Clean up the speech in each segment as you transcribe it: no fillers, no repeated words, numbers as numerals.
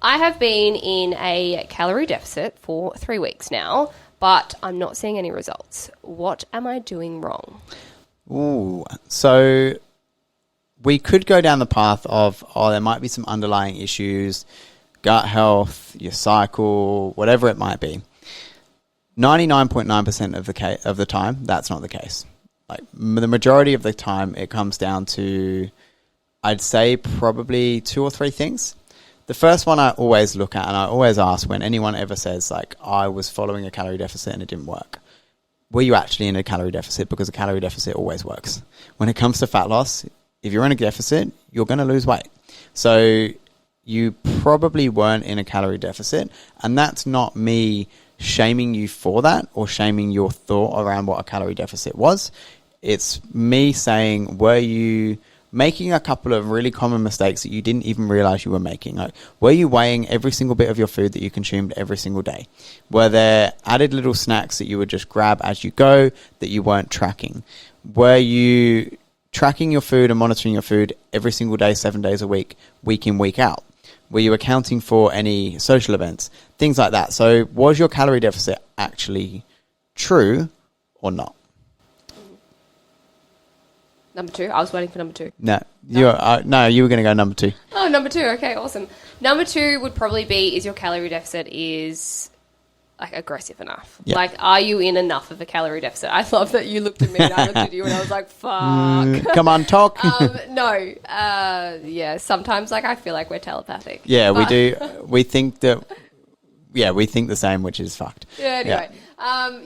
I have been in a calorie deficit for 3 weeks now, but I'm not seeing any results. What am I doing wrong? Ooh, so we could go down the path of, there might be some underlying issues, gut health, your cycle, whatever it might be. 99.9% of the time, that's not the case. Like the majority of the time, it comes down to, I'd say, probably 2 or 3 things. The first one I always look at, and I always ask when anyone ever says, like, I was following a calorie deficit and it didn't work. Were you actually in a calorie deficit? Because a calorie deficit always works. When it comes to fat loss, if you're in a deficit, you're going to lose weight. So you probably weren't in a calorie deficit, and that's not me shaming you for that or shaming your thought around what a calorie deficit was. It's me saying, were you making a couple of really common mistakes that you didn't even realize you were making? Like, were you weighing every single bit of your food that you consumed every single day? Were there added little snacks that you would just grab as you go that you weren't tracking? Were you tracking your food and monitoring your food every single day, 7 days a week in, week out? Were you accounting for any social events? Things like that. So was your calorie deficit actually true or not? Number 2. I was waiting for number 2. No, you were going to go number 2. Oh, number 2. Okay, awesome. Number 2 would probably be, is your calorie deficit is like aggressive enough? Yep. Like, are you in enough of a calorie deficit? I love that you looked at me and I looked at you and I was like, fuck. Come on, talk. No. Yeah, sometimes like I feel like we're telepathic. Yeah, we do. We think that, we think the same, which is fucked. Yeah, anyway.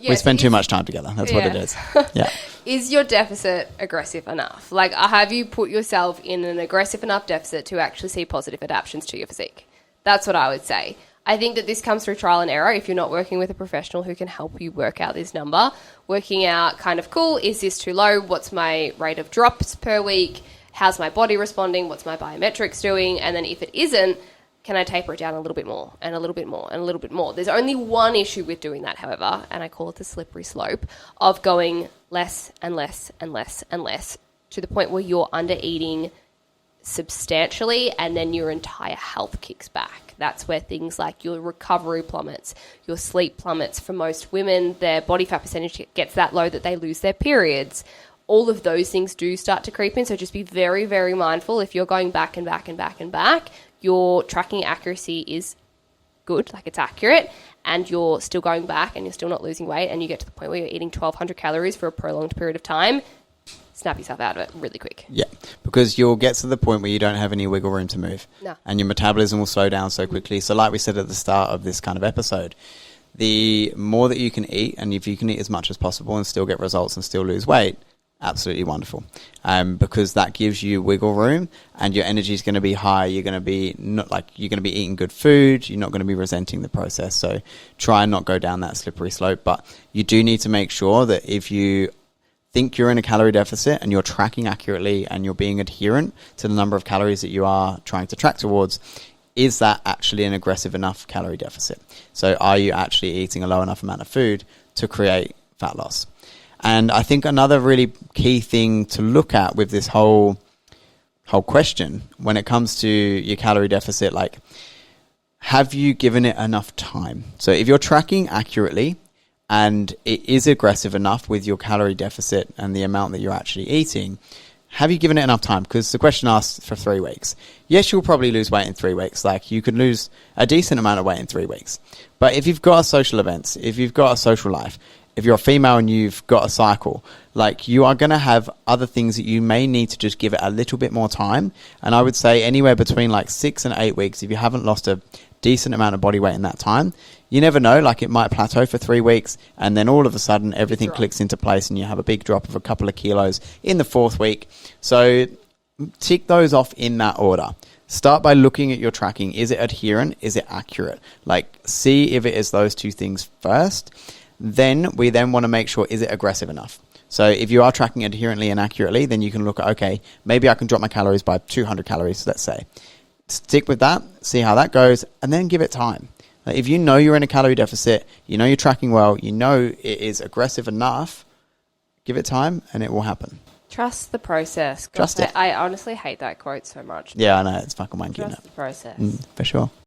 We spend too much time together. That's what it is. Yeah. Is your deficit aggressive enough? Like, have you put yourself in an aggressive enough deficit to actually see positive adaptations to your physique? That's what I would say. I think that this comes through trial and error. If you're not working with a professional who can help you work out this number, working out kind of, cool, is this too low? What's my rate of drops per week? How's my body responding? What's my biometrics doing? And then if it isn't, can I taper it down a little bit more and a little bit more and a little bit more? There's only one issue with doing that, however, and I call it the slippery slope of going less and less and less and less to the point where you're under eating substantially and then your entire health kicks back. That's where things like your recovery plummets, your sleep plummets. For most women, their body fat percentage gets that low that they lose their periods. All of those things do start to creep in, so just be very, very mindful. If you're going back and back and back and back, your tracking accuracy is good, like it's accurate, and you're still going back and you're still not losing weight, and you get to the point where you're eating 1,200 calories for a prolonged period of time, snap yourself out of it really quick. Yeah, because you'll get to the point where you don't have any wiggle room to move. No. And your metabolism will slow down so quickly. So like we said at the start of this kind of episode, the more that you can eat, and if you can eat as much as possible and still get results and still lose weight, absolutely wonderful, because that gives you wiggle room and your energy is going to be high. You're going to be you're going to be eating good food. You're not going to be resenting the process. So try and not go down that slippery slope. But you do need to make sure that if you think you're in a calorie deficit and you're tracking accurately and you're being adherent to the number of calories that you are trying to track towards, is that actually an aggressive enough calorie deficit? So are you actually eating a low enough amount of food to create fat loss? And I think another really key thing to look at with this whole question when it comes to your calorie deficit, like, have you given it enough time? So if you're tracking accurately and it is aggressive enough with your calorie deficit and the amount that you're actually eating, have you given it enough time? Because the question asks for 3 weeks. Yes, you'll probably lose weight in 3 weeks. Like, you could lose a decent amount of weight in 3 weeks. But if you've got social events, if you've got a social life, if you're a female and you've got a cycle, like, you are going to have other things that you may need to just give it a little bit more time. And I would say anywhere between like 6 and 8 weeks, if you haven't lost a decent amount of body weight in that time, you never know, like, it might plateau for 3 weeks and then all of a sudden everything clicks into place and you have a big drop of a couple of kilos in the 4th week. So tick those off in that order. Start by looking at your tracking. Is it adherent? Is it accurate? Like, see if it is those 2 things first. Then we want to make sure, is it aggressive enough? So if you are tracking adherently and accurately, then you can look at, okay, maybe I can drop my calories by 200 calories, let's say. Stick with that, see how that goes, and then give it time. Like, if you know you're in a calorie deficit, you know you're tracking well, you know it is aggressive enough, give it time and it will happen. Trust the process. Trust it. I honestly hate that quote so much. Yeah, I know, it's fucking wanky. Trust the process. For sure.